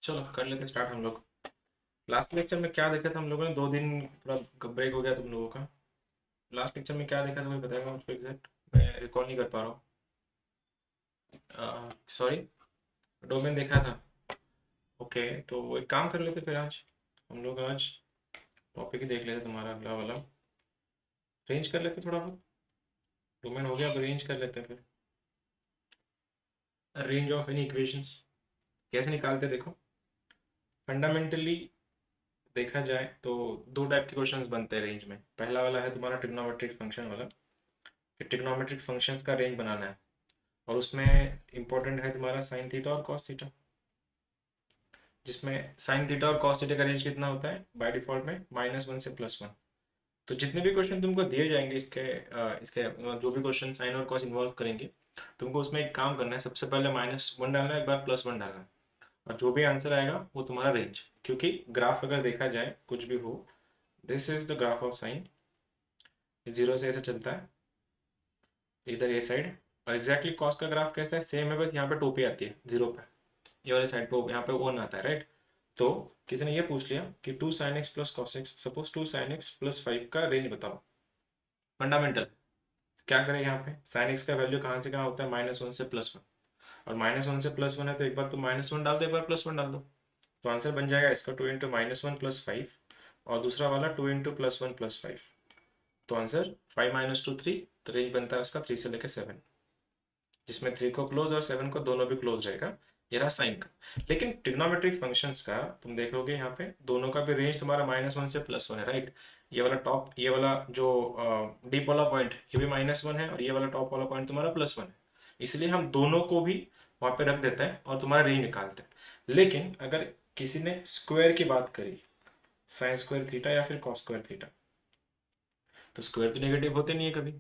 चलो कर लेते स्टार्ट हम लोग। लास्ट लेक्चर में क्या देखा था हम लोगों ने? 2 दिन पूरा ब्रेक हो गया तुम लोगों का। लास्ट लेक्चर में क्या देखा था कोई बताएगा मुझको एग्जैक्ट? मैं रिकॉल नहीं कर पा रहा हूँ। सॉरी। डोमेन देखा था। ओके, तो एक काम कर लेते फिर आज हम लोग आज टॉपिक ही देख लेते तुम्हारा अगला वाला। रेंज कर लेते थोड़ा बहुत। डोमेन हो गया, अब रेंज कर लेते हैं फिर। रेंज ऑफ एनी इक्वेशंस कैसे निकालते हैं देखो। फंडामेंटली देखा जाए तो दो टाइप के क्वेश्चंस बनते हैं रेंज में। पहला वाला है तुम्हारा ट्रिग्नोमेट्रिक फंक्शन वाला, कि ट्रिग्नोमेट्रिक फंक्शंस का रेंज बनाना है। और उसमें इंपॉर्टेंट है तुम्हारा साइन थीटा और कॉस थीटा, जिसमें साइन थीटा और कॉस थीटा का रेंज कितना होता है बाय डिफॉल्ट में -1 से +1। तो जितने भी क्वेश्चन तुमको दिए जाएंगे इसके जो भी क्वेश्चन साइन और कॉस इन्वॉल्व करेंगे, तुमको उसमें एक काम करना है। सबसे पहले -1 डालना है, एक बार +1 डालना है, और जो भी आंसर आएगा वो तुम्हारा रेंज। क्योंकि ग्राफ अगर देखा जाए कुछ भी हो, this is the graph of sine. 0 से ऐसे चलता है इधर ये साइड। और एग्जैक्टली कॉस का ग्राफ कैसा है? सेम है, बस यहाँ पे टोपी आती है 0 पे। ये वाले साइड पे यहाँ पे वन आता है, राइट? तो किसी ने ये पूछ लिया कि 2 sin x + cos x, suppose 2 sin x + 5 का रेंज बताओ। फंडामेंटल क्या करें यहाँ पे? sin x का वैल्यू कहाँ से कहाँ होता है? -1 से +1। और -1 से +1 है तो एक बार तो -1 डाल दो, एक बार +1 डाल दो। तो आंसर बन जाएगा इसका 2 × -1 + 5, और दूसरा वाला 2 × +1 + 5। तो आंसर 5 - 2 3, तो रेंज बनता है उसका 3 से लेकर 7, जिसमें 3 को क्लोज और 7 को दोनों भी क्लोज रहेगा। ये रहा साइन का। लेकिन ट्रिग्नोमेट्रिक फंक्शंस का तुम देखोगे यहाँ पे दोनों का भी रेंज तुम्हारा -1 से +1 है, राइट? ये वाला टॉप, ये वाला जो डीप वाला पॉइंट, ये भी -1 है, और ये वाला टॉप वाला पॉइंट तुम्हारा +1 है। इसलिए हम दोनों को भी वहाँ पे रख देते हैं और तुम्हारा रेंज निकालते हैं। लेकिन अगर किसी ने स्क्वायर की बात करी, साइन स्क्वायर थीटा या फिर कॉस स्क्वायर थीटा, तो स्क्वायर तो नेगेटिव होते नहीं है कभी।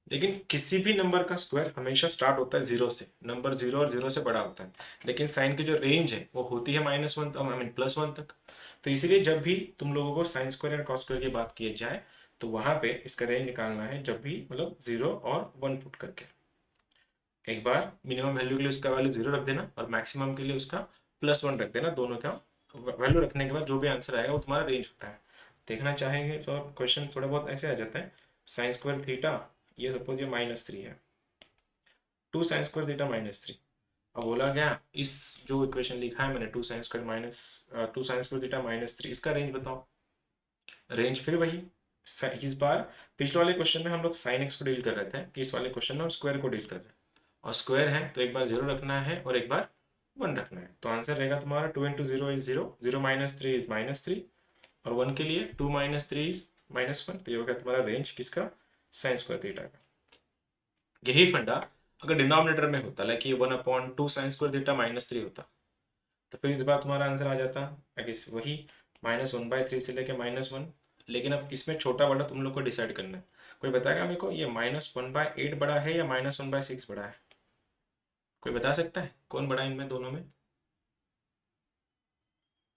लेकिन किसी भी नंबर का स्क्वायर हमेशा स्टार्ट होता है 0 से। नंबर 0 और 0 से बड़ा होता है। लेकिन साइन की जो रेंज है वो होती है -1, आई मीन +1 तक। तो इसीलिए जब भी तुम लोगों को साइन स्क्वायर और कॉस स्क्वायर की बात की जाए, तो वहां पे इसका रेंज निकालना है, जब भी मतलब 0 और 1 पुट करके। एक बार मिनिमम वैल्यू के लिए उसका वैल्यू 0 रख देना, और मैक्सिमम के लिए उसका +1 रख देना। दोनों का वैल्यू रखने के बाद जो भी आंसर आएगा वो तुम्हारा रेंज होता है। देखना चाहेंगे तो क्वेश्चन थोड़ा बहुत ऐसे आ जाता है। साइन स्क्वायर थीटा, ये सपोज ये -3 है, 2 sin² θ - 3। अब बोला गया इस जो इक्वेशन लिखा है मैंने, 2 sin² θ - 3, इसका रेंज बताओ। रेंज फिर वही। इस बार पिछले वाले क्वेश्चन में हम लोग sin x को डील कर रहे थे, इस वाले क्वेश्चन में हम स्क्वायर को डील कर रहे हैं। और स्क्वायर है तो एक बार 0 रखना है और एक बार 1 रखना है। तो आंसर रहेगा तुम्हारा 2 × 0 = 0, 0 - 3 = -3, और 1 के लिए 2 - 3 = -1। तो ये होगा तुम्हारा रेंज किसका? sin² θ का। यही फंडा अगर डिनोमिनेटर में होता, लाइक ये 1/2 sin² θ - 3 होता, तो फिर इस बार तुम्हारा आंसर आ जाता आई गेस वही -1/3 से लेके -1। लेकिन अब इसमें छोटा बड़ा तुम लोग को डिसाइड करना है। कोई बताएगा मेरे को, ये -1/8 बड़ा है या -1/6 बड़ा है? कोई बता सकता है कौन बड़ा है इनमें दोनों में?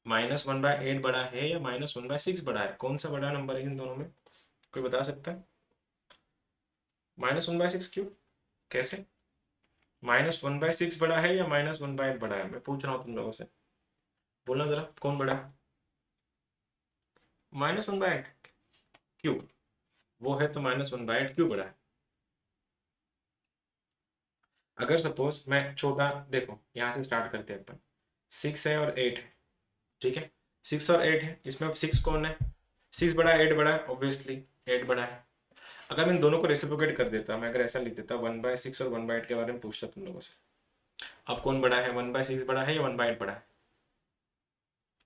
-1/8 बड़ा है या -1/6 बड़ा है? कौन सा बड़ा नंबर है इन दोनों में? कोई बता सकता है? -1/6 क्यों? कैसे? -1/6 बड़ा है या -1/8 बड़ा है? मैं पूछ रहा हूँ तुम लोगों से, बोलना जरा कौन बड़ा है? -1/8 क्यों? वो है तो -1/8 क्यों बड़ा है? अगर सपोज मैं छोटा, देखो यहाँ से स्टार्ट करते हैं अपन। 6 है और 8 है, ठीक है? 6 और 8 है, इसमें अब 6 कौन है? 6 बड़ा है 8 बड़ा है? ऑब्वियसली 8 बड़ा है। अगर मैं इन दोनों को रेसिप्रोकेट कर देता, मैं अगर ऐसा लिख देता 1/6 और 1/8 के बारे में पूछता तुम लोगों से, अब कौन बड़ा है? 1/6 बड़ा है या 1/8 बड़ा है?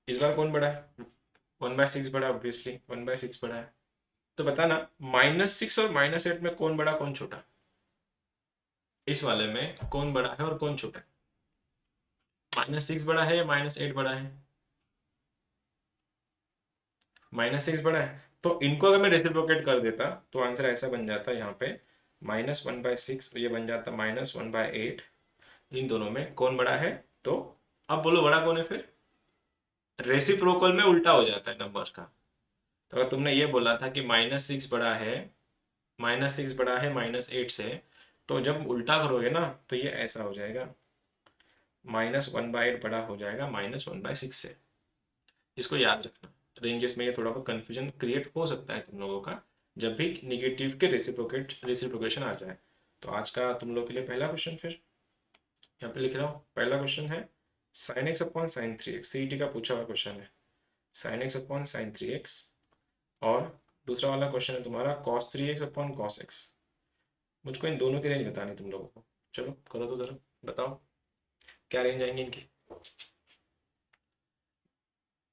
इस बार कौन बड़ा है? 1/6 बड़ा है, ऑब्वियसली 1/6 बड़ा है। तो बताना -6 और -8 में कौन बड़ा कौन छोटा? इस वाले में कौन बड़ा है और कौन छोटा है? -6 बड़ा है या -8 बड़ा है? -6 बड़ा है। तो इनको अगर मैं रेसिप्रोकेट कर देता तो आंसर ऐसा बन जाता यहाँ पे, -1/6, ये बन जाता -1/8। इन दोनों में कौन बड़ा है? तो अब बोलो बड़ा कौन है फिर? रेसिप्रोकल में उल्टा हो जाता है नंबर का। तो अगर तुमने ये बोला था कि -6 बड़ा है, -6 बड़ा है -8 से, तो जब उल्टा करोगे ना तो ये ऐसा हो जाएगा। -1/8 बड़ा हो जाएगा -1/6 से। इसको याद रखना। रेंजेस में ये थोड़ा बहुत कंफ्यूजन क्रिएट हो सकता है तुम लोगों का, जब भी निगेटिव के रेसिप्रोकेशन आ जाए। तो आज का तुम लोग के लिए पहला क्वेश्चन, फिर यहाँ पे लिख रहा हूँ। पहला क्वेश्चन है sin x upon sine 3x, CET का पूछा हुआ क्वेश्चन है। sin x upon sine 3x। और दूसरा वाला क्वेश्चन है तुम्हारा cos 3x upon cos x। मुझको इन दोनों की रेंज बतानी है तुम लोगों को। चलो करो तो जरा, बताओ क्या रेंज आएंगी इनकी।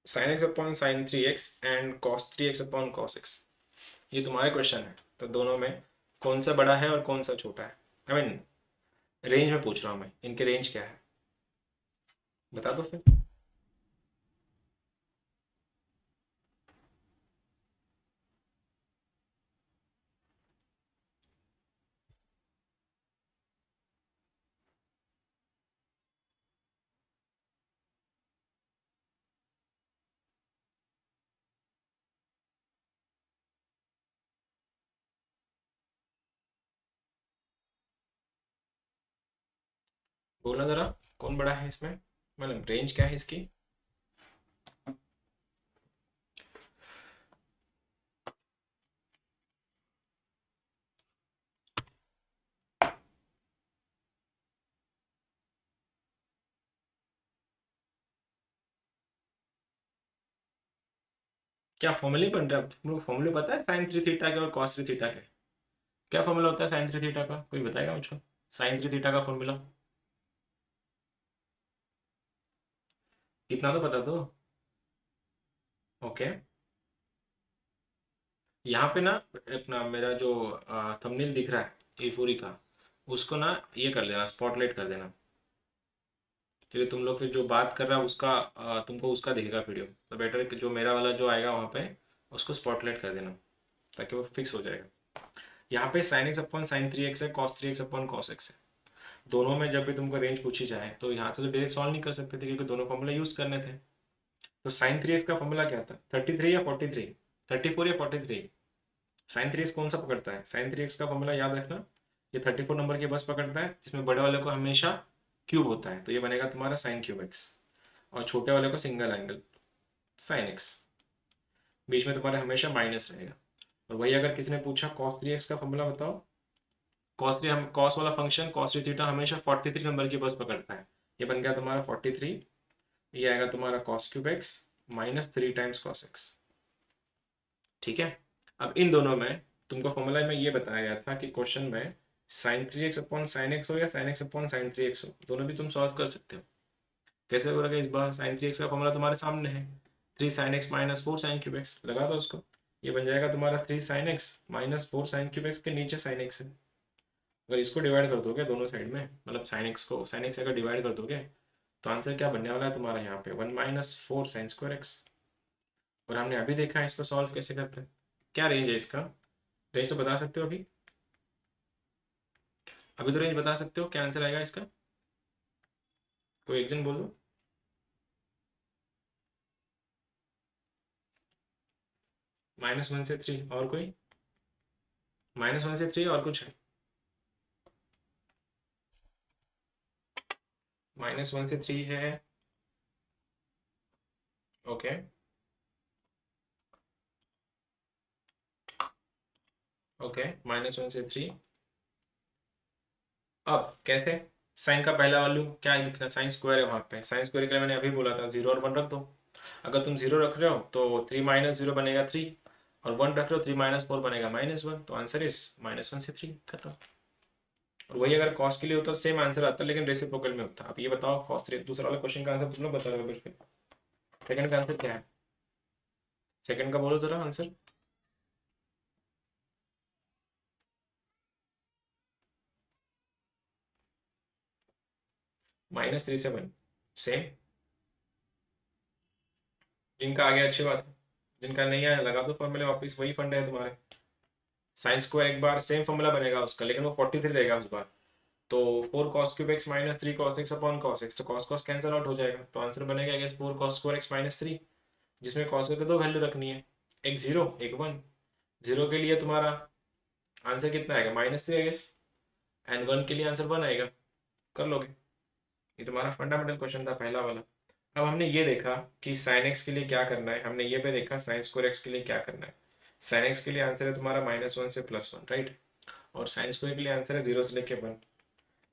sin x upon sine 3x and cos 3x upon cos x, ये तुम्हारे क्वेश्चन है। तो दोनों में कौन सा बड़ा है और कौन सा छोटा है, आई मीन रेंज में पूछ रहा हूँ मैं, इनके रेंज क्या है बता दो फिर। बोलना जरा, कौन बड़ा है इसमें, मतलब रेंज क्या है इसकी। क्या फॉर्मूले बन रहा है तुम लोग, फॉर्मूले पता है साइन 3 थीटा के और कॉस 3 थीटा के। क्या फॉर्मूला होता है साइन 3 थीटा का, कोई बताएगा मुझको। साइन 3 थीटा का फॉर्मूला कितना, तो बता दो। ओके, यहाँ पे ना अपना मेरा जो थंबनेल दिख रहा है ए पूरी का, उसको ना ये कर देना, स्पॉटलाइट कर देना। क्योंकि तुम लोग फिर जो बात कर रहा है उसका तुमको उसका दिखेगा वीडियो, तो बेटर है कि जो मेरा वाला जो आएगा वहाँ पे उसको स्पॉटलाइट कर देना, ताकि वो फिक्स हो जाएगा। यहाँ पे sine x upon sine 3x है, cos 3x upon cos x है। दोनों में जब भी तुमको रेंज पूछी जाए तो यहाँ से तो डायरेक्ट सॉल्व नहीं कर सकते थे, क्योंकि दोनों फॉर्मूला यूज करने थे। तो साइन 3x का फॉर्मूला क्या था, 33 या 43, 34 या 43। साइन 3x कौन सा पकड़ता है, साइन 3x का फॉर्मूला याद रखना, ये 34 नंबर की बस पकड़ता है, जिसमें बड़े वाले को हमेशा क्यूब होता है, तो ये बनेगा तुम्हारा साइन क्यूब एक्स। और छोटे वाले को सिंगल एंगल साइन एक्स, बीच में तुम्हारे हमेशा माइनस रहेगा। और वही अगर किसी ने पूछा कॉस 3x का फॉर्मूला बताओ, कॉस 3, हम कॉस वाला फंक्शन कॉस 3 थीटा हमेशा 43 नंबर की बस पकड़ता है। ये बन गया तुम्हारा 43, ये आएगा तुम्हारा cos cube x -3 times cos x. ठीक है। अब इन दोनों में तुमको फॉर्मूला में ये बताया गया था कि क्वेश्चन में sign 3x upon sine x हो या sine x upon sine 3x हो, दोनों भी तुम सॉल्व कर सकते हो। कैसे होगा इस बार, साइन 3x का फॉर्मूला तुम्हारे सामने है, 3 sine x minus 4 sine cube x, लगा दो उसको। ये बन जाएगा तुम्हारा 3 sine x minus 4 sine cube x के नीचे साइन एक्स है। अगर इसको डिवाइड कर दोगे दोनों साइड में, मतलब साइन एक्स को साइन एक्स अगर डिवाइड कर दोगे, तो आंसर क्या बनने वाला है तुम्हारा यहाँ पे 1 - 4 साइन स्क्वायर एक्स। और हमने अभी देखा है इसको सॉल्व कैसे करते हैं। क्या रेंज है इसका, रेंज तो बता सकते हो अभी, अभी तो रेंज बता सकते हो क्या आंसर आएगा इसका, कोई एक जन बोल दो। -1 से 3 और कोई, -1 से 3 और कुछ है, -1 से 3 है। ओके, ओके, -1 से 3। अब कैसे, साइन का पहला वैल्यू क्या है लिखना, साइन स्क्वायर है वहाँ पे, साइन स्क्वायर के लिए मैंने अभी बोला था 0 और 1 रख दो। अगर तुम 0 रख रहे हो तो 3 - 0 बनेगा 3, और 1 रख रहे हो 3 - 4 बनेगा -1, तो आंसर इज -1 से 3, खत्म। और वही अगर कॉस के लिए होता सेम आंसर आता, लेकिन रेसिप्रोकल में होता। अब ये बताओ कॉस 3, दूसरा वाला क्वेश्चन का आंसर तुम लोग बता दो फिर। सेकंड का आंसर क्या है, सेकंड का बोलो जरा आंसर। -3 से 1, सेम। जिनका आ गया अच्छी बात है, जिनका नहीं आया लगा दो फॉर्मूले वापस, वही फंडे है तुम्हारे। साइन स्क्वायर एक बार सेम फॉर्मूला बनेगा उसका, लेकिन वो 43 रहेगा उस बार। तो 4 cos³ x -3 cos x upon cos x, तो cos cos कैंसिल आउट हो जाएगा, तो आंसर बनेगा आई गेस 4 cos² x -3, जिसमें cos के दो वैल्यू रखनी है, एक 0 एक 1। 0 के लिए तुम्हारा आंसर कितना आएगा -3 आई गेस, एंड 1 के लिए आंसर 1 आएगा, कर लोगे। ये तुम्हारा फंडामेंटल क्वेश्चन था पहला वाला। अब हमने ये देखा कि साइन एक्स के लिए क्या करना है, हमने ये भी देखा साइन स्क्वायर एक्स के लिए क्या करना है। साइन एक्स के लिए आंसर है तुम्हारा -1 से +1, राइट। और साइन स्क्वायर के लिए आंसर है 0 से लेके 1।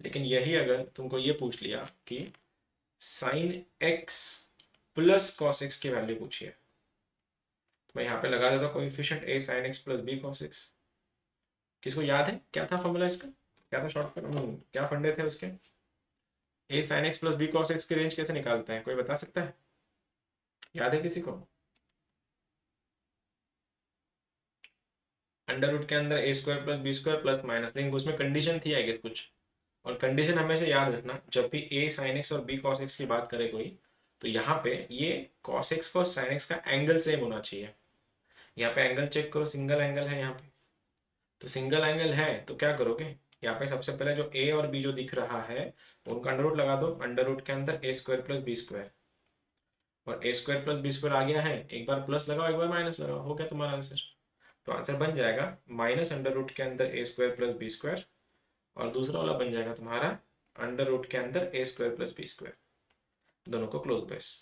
लेकिन यही अगर तुमको ये पूछ लिया कि sign X plus cos x की वैल्यू पूछिए, तो मैं यहाँ पे लगा देता हूँ coefficient a sin x plus b cos x। किसको याद है क्या था फॉर्मूला इसका, क्या था शॉर्ट क्या फंडे थे उसके? a sin x plus b cos x की रेंज कैसे निकालते हैं, कोई बता सकता है? याद है किसी को? अंडर रूट के अंदर a square plus B square plus minus, लेकिन उसमें कंडीशन थी आई गेस कुछ। और कंडीशन हमेशा याद रखना, जब भी a sin x और b cos x की बात करे कोई, तो यहाँ पे ये cos x को sin x का एंगल सेम होना चाहिए। यहाँ पे एंगल चेक करो, सिंगल एंगल है यहाँ पे, तो सिंगल एंगल है तो क्या करोगे, यहाँ पे सबसे पहले जो a और b जो दिख रहा है उनका अंडर रूट लगा दो। अंडर रूट के अंदर a square plus B square, और a square plus B square आ गया है, एक बार प्लस लगाओ एक बार माइनस लगाओ, हो गया तुम्हारा आंसर। तो आंसर बन जाएगा माइनस अंडर रूट के अंदर a square plus B square, और दूसरा वाला बन जाएगा तुम्हारा अंडर रूट के अंदर a square plus B square, दोनों को क्लोज ब्रेस।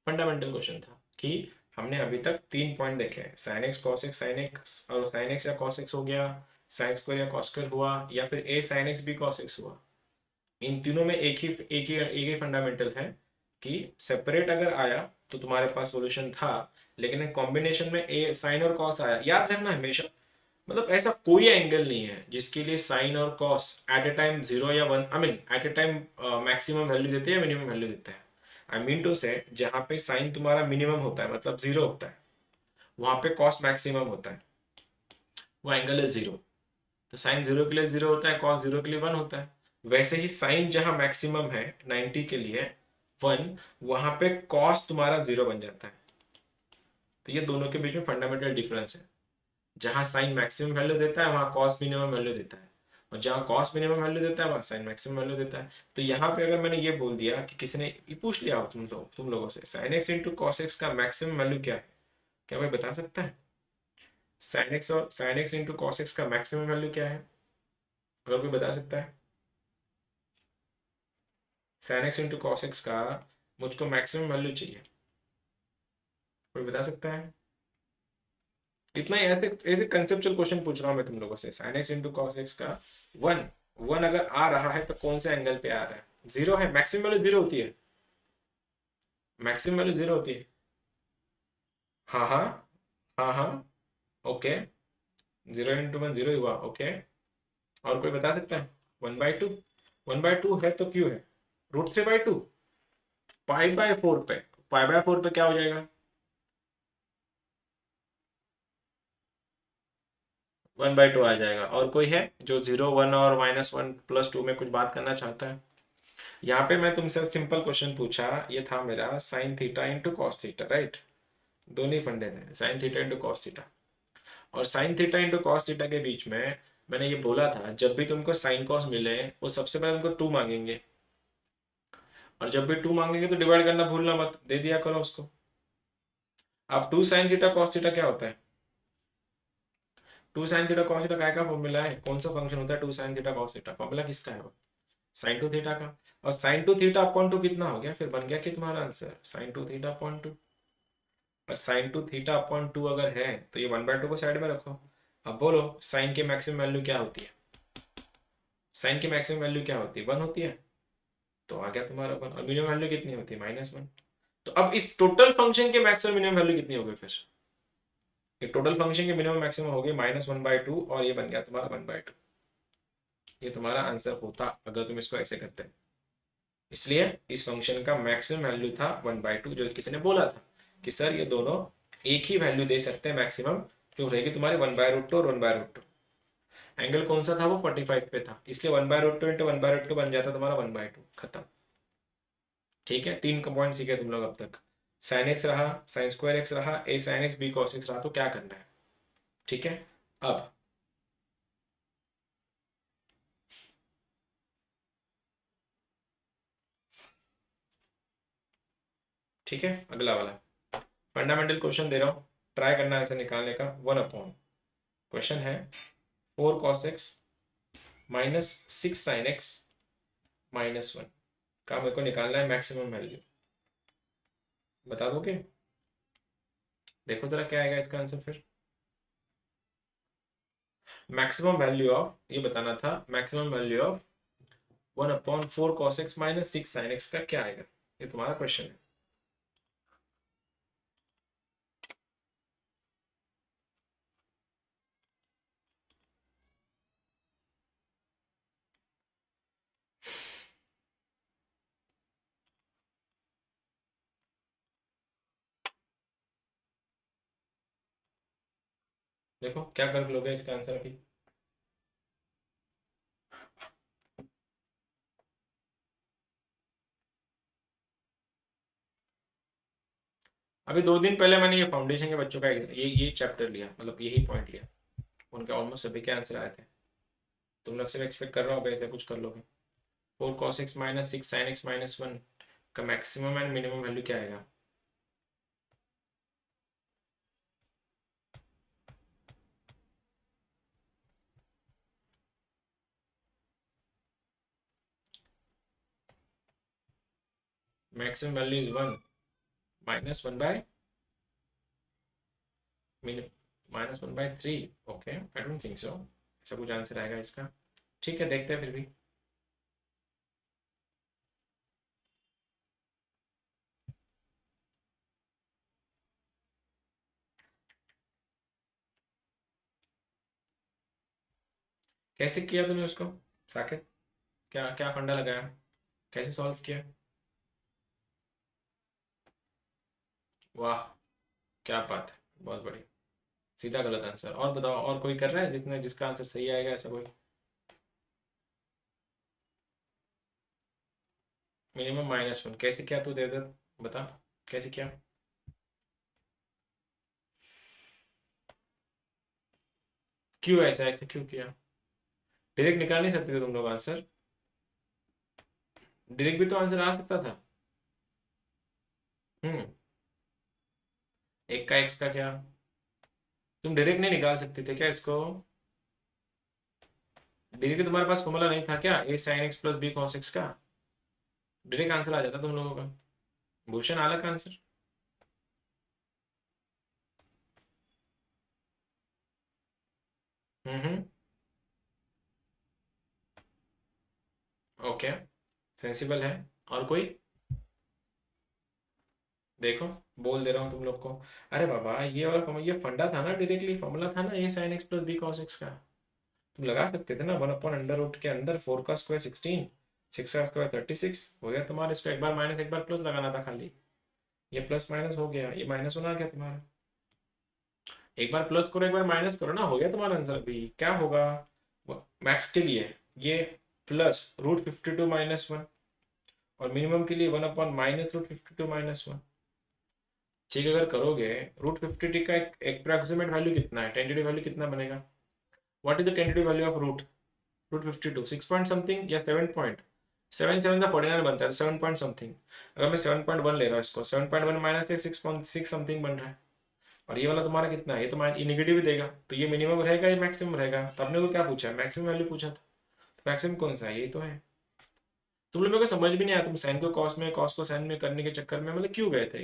फंडामेंटल क्वेश्चन था कि हमने अभी तक 3 पॉइंट देखे हैं, sine x cos x sine x, और साइन एक्स या कॉस एक्स हो गया, साइन स्क्वायर या कॉस स्क्वायर हुआ, या फिर a sine x B cos x हुआ। इन तीनों में एक ही फंडामेंटल है कि सेपरेट अगर आया तो तुम्हारे पास सॉल्यूशन था, लेकिन कॉम्बिनेशन में ए साइन और कॉस आया, याद रखना हमेशा, मतलब ऐसा कोई एंगल नहीं है जिसके लिए साइन और कॉस एट ए टाइम 0 या 1, I mean at a time maximum value देते हैं या मिनिमम वैल्यू देते हैं। आई मीन टू से जहाँ पे साइन तुम्हारा मिनिमम होता है मतलब 0 होता है, वहां पे कॉस मैक्सिमम होता है, वो एंगल है 0। तो साइन 0 के लिए 0 होता है, कॉस 0 के लिए 1 होता है। वैसे ही साइन जहां मैक्सिमम है 90 के लिए 1, वहां पे कॉस तुम्हारा 0 बन जाता है। तो ये दोनों के बीच में फंडामेंटल डिफरेंस है, जहां साइन मैक्सिमम वैल्यू देता है वहां कॉस मिनिमम वैल्यू देता है, और जहां कॉस मिनिमम वैल्यू देता है वहां साइन मैक्सिमम वैल्यू देता है। तो यहाँ पे अगर मैंने ये बोल दिया कि किसी ने ये पूछ लिया हो तुम लोगों से sine x into cos x का मैक्सिमम वैल्यू क्या है, क्या भाई बता सकता है? Sine x into cos x का मैक्सिमम वैल्यू क्या है, अगर कोई बता सकता है? Sine x into cos x का मुझको मैक्सिमम वैल्यू चाहिए, कोई बता सकता है? इतना ही, ऐसे ऐसे कंसेप्चुअल क्वेश्चन पूछ रहा हूँ मैं तुम लोगों से। Sine x into cos x का वन, वन अगर आ रहा है तो कौन से एंगल पे आ रहा है? 0 है, मैक्सिमम वैल्यू 0 होती है, मैक्सिमम वैल्यू 0 होती है। हाँ हाँ, हाँ हाँ, ओके। 0 × 1 0 ही हुआ, ओके। और कोई बता सकता है? 1/2, 1/2 है तो क्यों है? √3/2, π/4 पे, π/4 पे क्या हो जाएगा? 1/2 आ जाएगा। और कोई है जो 0 1 और -1 +2 में कुछ बात करना चाहता है? यहाँ पे मैं तुमसे सिंपल क्वेश्चन पूछा, ये था मेरा sine theta into cos theta, right. दोनों ही फंडे थे, sine theta into cos theta. और sine theta into cos theta के बीच में मैंने ये बोला था, जब भी तुमको साइन कॉस मिले वो सबसे पहले तुमको 2 मांगेंगे, और जब भी 2 मांगेंगे तो डिवाइड करना भूलना मत, दे दिया करो उसको। अब 2 साइन थीटा कॉस थीटा क्या होता है? 2 साइन थीटा कॉस थीटा काय का फॉर्मूला है, कौन सा फंक्शन होता है 2 sine theta cos theta, formula किसका है वो? साइन टू थीटा का। और sine two theta upon two कितना हो गया, फिर बन गया कि तुम्हारा answer sine two theta upon two. और sine two theta upon two अगर है तो ये 1/2 को साइड में रखो। अब बोलो साइन की मैक्सिमम वैल्यू क्या होती है? साइन की मैक्सिमम वैल्यू क्या होती है? 1 होती है। तो आ गया तुम्हारा 1, और मिनिमम वैल्यू कितनी होती है? -1। तो अब इस टोटल फंक्शन के मैक्सिमम मिनिमम वैल्यू कितनी होगी फिर? ये टोटल फंक्शन के मिनिमम मैक्सिमम हो गई -1/2, और ये बन गया तुम्हारा 1/2। ये तुम्हारा आंसर होता अगर तुम इसको ऐसे करते। इसलिए इस फंक्शन का मैक्सिमम वैल्यू था 1/2, जो किसी ने बोला था कि सर ये दोनों एक ही वैल्यू दे सकते हैं मैक्सिमम, जो रहेगी तुम्हारी 1/√2 और 1/√2। एंगल कौन सा था? वो 45 पे था, इसलिए 1/√2 × 1/√2 बन जाता तुम्हारा 1/2, खत्म। ठीक है, 3 पॉइंट सीखे तुम लोग अब तक। साइन एक्स रहा, साइन स्क्वायर एक्स रहा, a sin x b cos x रहा, तो क्या करना है? ठीक है। अब ठीक है, अगला वाला फंडामेंटल क्वेश्चन दे रहा हूँ, ट्राई करना है ऐसे निकालने का। 1/, क्वेश्चन है 4 cos x -6 sin x -1 का मेरे को निकालना है मैक्सिमम वैल्यू। बता दोगे? देखो जरा क्या आएगा इसका आंसर फिर। मैक्सिमम वैल्यू ऑफ, ये बताना था, maximum value of 1/4 cos x minus 6 sin x का क्या आएगा? ये तुम्हारा क्वेश्चन है। देखो क्या कर लोगे इसका आंसर अभी। अभी 2 दिन पहले मैंने ये फाउंडेशन के बच्चों का ये चैप्टर लिया, मतलब यही पॉइंट लिया, उनके ऑलमोस्ट सभी के आंसर आए थे। तुम लोग से एक्सपेक्ट कर रहा हूँ ऐसे कुछ कर लोगे। 4 cos x minus 6 sin x minus 1 का मैक्सिमम एंड मिनिमम वैल्यू क्या आएगा? Maximum value is 1 -1/, -1/3। Okay, I don't think so ऐसा कुछ आंसर आएगा इसका। ठीक है, देखते हैं फिर भी। कैसे किया तूने उसको साकेत? क्या क्या फंडा लगाया? कैसे सॉल्व किया? वाह, क्या बात है, बहुत बढ़िया। सीधा गलत आंसर। और बताओ, और कोई कर रहा है जिसने जिसका आंसर सही आएगा ऐसा कोई? मिनिमम -1 कैसे किया तू देवदत्त, बता कैसे किया? क्यों ऐसा ऐसे क्यों किया? डायरेक्ट निकाल नहीं सकते थे तुम लोग आंसर? डायरेक्ट भी तो आंसर आ सकता था। हम्म। एक का एक्स का क्या? तुम डायरेक्ट नहीं निकाल सकते थे क्या इसको? डायरेक्ट तुम्हारे पास फॉर्मूला नहीं था क्या A sine X plus B cos x का? डायरेक्ट आंसर आ जाता तुम लोगों का। भूषण अलग आंसर। हम्म। ओके, सेंसिबल है। और कोई? देखो, बोल दे रहा हूँ तुम लोग को। अरे बाबा, ये वाला ये फंडा था ना, डायरेक्टली फॉर्मूला था ना A sine X plus B cos x का। तुम लगा सकते थे ना, 1/√, के अंदर 4 का स्क्वायर 16, 6 का स्क्वायर 36 हो गया तुम्हारा। इसको एक बार माइनस एक बार प्लस लगाना था खाली। ये प्लस माइनस हो गया, ये माइनस होना आ गया तुम्हारा। एक बार प्लस करो एक बार माइनस करो ना, हो गया तुम्हारा आंसर। अभी क्या होगा मैक्स के लिए? ये प्लस √52 - 1, और मिनिमम के लिए 1/-√52 - 1। ठीक, अगर करोगे √50 का एक अप्रोक्सीमेट वैल्यू कितना है, टेंटेटिव वैल्यू कितना बनेगा? What is the tentative value of √52? 6 point something या 7 पॉइंट? 7 का 49 बनता है, 7 पॉइंट समथिंग। अगर मैं 7.1 ले रहा हूँ, इसको 7.1 माइनस 6.6 समथिंग बन रहा है। और ये वाला तुम्हारा कितना है? ये तो ये निगेटिव ही देगा, तो ये मिनिमम रहेगा ये मैक्सिमम रहेगा। तो आपने को क्या पूछा है? मैक्सिमम वैल्यू पूछा था। तो मैक्सिमम कौन सा है? यही तो है। तुम लोगों को समझ भी नहीं आया, तुम साइन को कॉस में कॉस को साइन में करने के चक्कर में मतलब क्यों गए थे?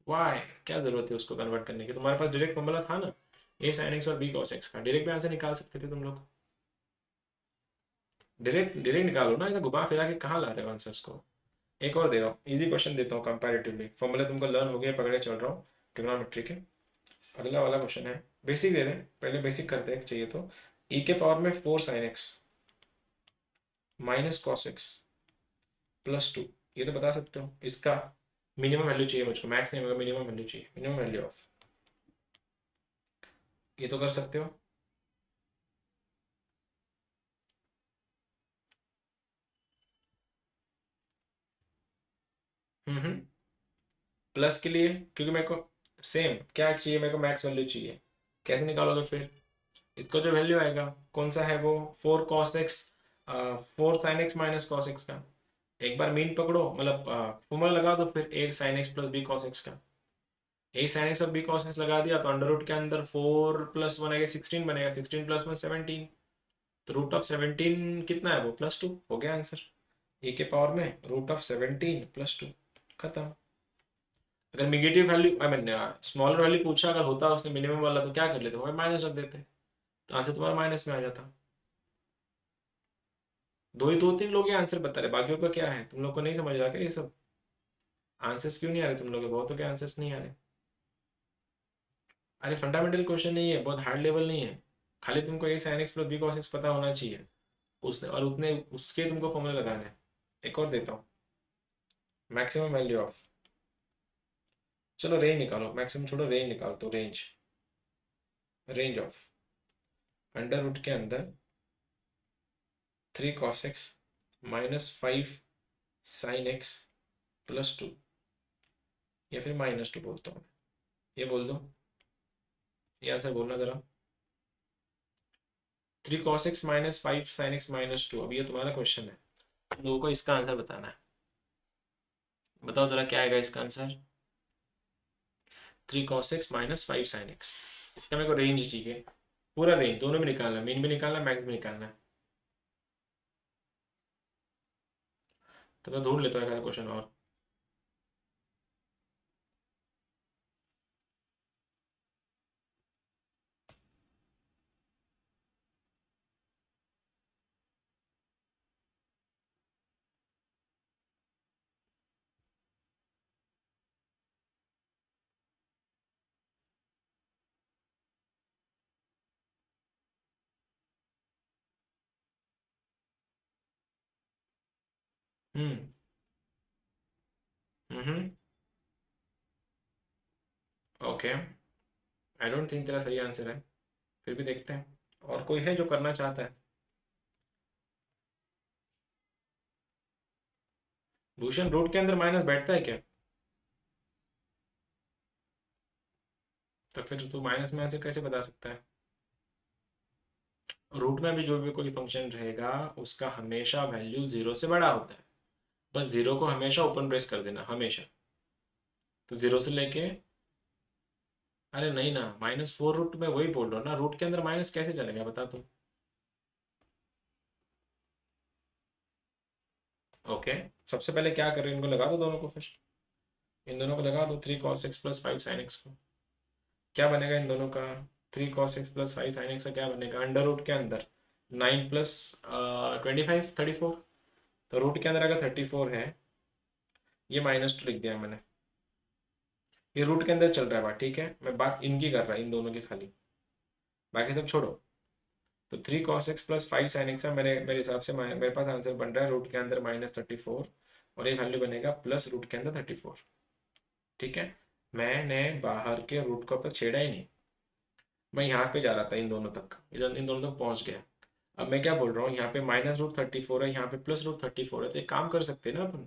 वाई, क्या जरूरत है उसको कन्वर्ट करने की? तुम्हारे पास डायरेक्ट फॉर्मूला था ना, ए साइन एक्स और बी कॉस एक्स का। डायरेक्ट भी आंसर निकाल सकते थे तुम लोग। डायरेक्ट डायरेक्ट निकालो ना, ऐसा घुमा फिरा के कहाँ ला रहे हो आंसर्स को? एक और दे रहा हूँ, इजी क्वेश्चन देता हूँ कंपैरेटिवली। फॉर्मूला तुमको लर्न हो गया, पकड़े चल रहा हूँ, ट्रिग्नोमेट्री के। अगला वाला क्वेश्चन है, बेसिक दे दें, पहले बेसिक करते हैं चाहिए तो। ई के पावर में 4 sin x minus cos X plus 2, ये तो बता सकते हो। इसका मिनिमम वैल्यू चाहिए मुझको, मैक्स नहीं होगा, मिनिमम वैल्यू चाहिए, मिनिमम वैल्यू ऑफ। ये तो कर सकते हो। हम्म। प्लस के लिए, क्योंकि मेरे को सेम क्या चाहिए, मेरे को मैक्स वैल्यू चाहिए। कैसे निकालोगे फिर? इसका जो वैल्यू आएगा कौन सा है वो? 4 cos x, 4 sin x minus cos x का। एक बार मीन पकड़ो, मतलब फॉर्मूला लगा दो फिर, A sin x plus B cos x का। ए sin x और बी कॉस एक्स लगा दिया तो अंडर रूट के अंदर 4 + 1 आएगा, 16 बनेगा, 16 + 1 17। तो √17 कितना है वो? +2 हो गया आंसर। ए के पावर में रूट ऑफ 17 प्लस 2, खत्म। अगर negative value I mean smaller value पूछा अगर होता उसने मिनिमम वाला तो क्या कर लेते, माइनस रख देते, तो आंसर तुम्हारा माइनस में आ जाता। दो तीन लोग ये आंसर बता रहे, बाकियों का क्या है, तुम लोग को नहीं समझ रहा क्या ये सब? आंसर्स क्यों नहीं आ रहे तुम लोग के? बहुतों के आंसर्स नहीं आ रहे। अरे फंडामेंटल क्वेश्चन नहीं है, बहुत हार्ड लेवल नहीं है, खाली तुमको A sin x plus B cos x पता होना चाहिए, उसने और उतने उसके तुमको फॉर्मूला लगाने हैं। एक और देता हूँ, मैक्सिमम वैल्यू ऑफ, चलो रेंज निकालो, मैक्सिमम छोड़ो रेंज निकालो, तो रेंज ऑफ अंडर रूट के अंदर 3 cos x -5 sin x plus 2, या फिर -2 बोलता हूँ, ये बोल दो, ये आंसर बोलना जरा। 3 cos x -5 sin x -2, अब ये तुम्हारा क्वेश्चन है, तुम लोगों को इसका आंसर बताना है। बताओ जरा क्या आएगा इसका answer? 3 cos x -5 sin x, इसका मेरे को रेंज चाहिए, पूरा रेंज, दोनों में निकालना है, मीन भी निकालना है, मैक्स भी निकालना है। तो मैं ढूंढ लेता हूँ क्वेश्चन और। हम्म। हम्म। ओके, आई डोंट थिंक तेरा सही आंसर है, फिर भी देखते हैं, और कोई है जो करना चाहता है? भूषण, रूट के अंदर माइनस बैठता है क्या? तो फिर तू माइनस में आंसर कैसे बता सकता है? रूट में भी जो भी कोई फंक्शन रहेगा उसका हमेशा वैल्यू जीरो से बड़ा होता है, बस जीरो को हमेशा ओपन ब्रेस कर देना, हमेशा। तो जीरो से लेके, अरे नहीं ना, -4 रूट में वही बोल रहा हूँ ना, रूट के अंदर माइनस कैसे चलेगा बता तू। ओके, सबसे पहले क्या करें, इनको लगा दो दोनों को, फिर इन दोनों को लगा दो, 3 cos x plus 5 sin x को, क्या बनेगा इन दोनों का? 3 cos x plus 5 sin x का क्या बनेगा अंडर रूट के अंदर? 9 प्लस 25 34, तो रूट के अंदर अगर 34 है, ये -2 लिख दिया मैंने, ये रूट के अंदर चल रहा है बात, ठीक है, मैं बात इनकी कर रहा, इन दोनों की खाली, बाकी सब छोड़ो। तो 3 cos x plus 5 sin x है, मेरे मेरे हिसाब से मेरे पास आंसर बन रहा है रूट के अंदर -34, और ये वैल्यू बनेगा प्लस रूट के अंदर 34, ठीक है। मैंने बाहर के रूट को अब तक छेड़ा ही नहीं, मैं यहाँ पे जा रहा था इन दोनों तक, इन दोनों तक पहुंच गया। अब मैं क्या बोल रहा हूँ, यहाँ पे -√34 है, यहाँ पे +√34 है, तो एक काम कर सकते हैं ना अपन,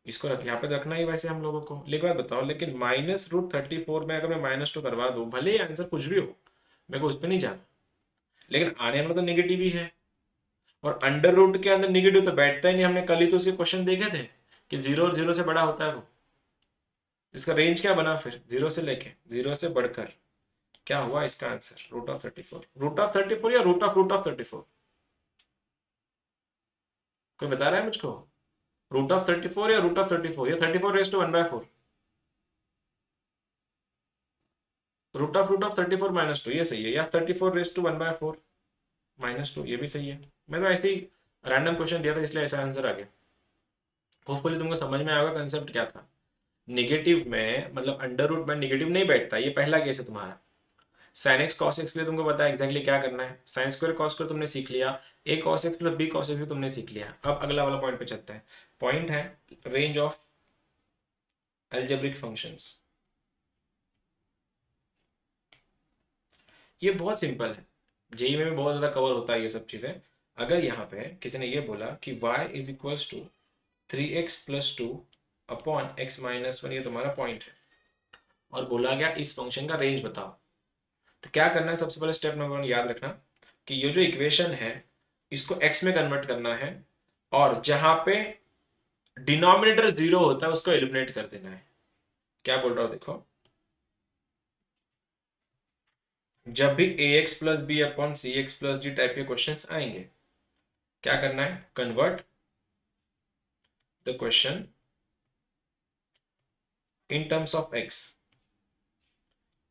इसको रख यहाँ पे रखना ही वैसे हम लोगों को, लेकिन बात बताओ, लेकिन -√34 में अगर मैं -2 करवा दूँ, भले ही आंसर कुछ भी हो, मेरे को उस पर नहीं जाना, लेकिन आने में तो नेगेटिव ही है, और अंडर रूट के अंदर नेगेटिव तो बैठता ही नहीं, हमने कल ही तो उसके क्वेश्चन देखे थे कि जीरो और जीरो से बड़ा होता है वो। इसका रेंज क्या बना फिर, जीरो से लेके जीरो से बढ़कर क्या हुआ इसका आंसर? √34, √34 या रूट ऑफ 34? कोई बता रहा है मुझको? √34 या √34, या 34 रेज़ टू 1/4? √34 -2, ये सही है, या 34 रेज़ टू 1/4 -2, ये भी सही है। मैं तो ऐसे ही रैंडम क्वेश्चन दिया था इसलिए ऐसा आंसर आ गया। होपफुली तुमको समझ में आएगा कंसेप्ट क्या था। निगेटिव में मतलब अंडर रूट में निगेटिव नहीं बैठता, ये पहला केस है तुम्हारा। साइन एक्स कॉस एक्स के लिए तुमको पता है एग्जैक्टली क्या करना है, साइन स्क्वायर कॉस स्क्वायर तुमने सीख लिया, A cos X plus B cos X भी तुमने सीख लिया। अब अगला वाला पॉइंट पे चलते हैं, पॉइंट है रेंज ऑफ अलजेब्रिक फंक्शंस। ये बहुत सिंपल है, जेई में भी बहुत ज़्यादा कवर होता है ये सब चीज़ें। अगर यहाँ पे किसी ने ये बोला कि y is equals to 3x+2 upon x-1, ये तुम्हारा पॉइंट है, और बोला गया इस फंक्शन का रेंज बताओ, तो क्या करना है? सबसे पहले स्टेप नंबर 1 याद रखना कि ये जो इक्वेशन है इसको x में कन्वर्ट करना है, और जहां पे डिनोमिनेटर जीरो होता है उसको एलिमिनेट कर देना है। क्या बोल रहा हूं देखो, जब भी ax प्लस बी अपॉन सी एक्स प्लस डी टाइप के क्वेश्चंस आएंगे, क्या करना है? Convert the question in terms of x,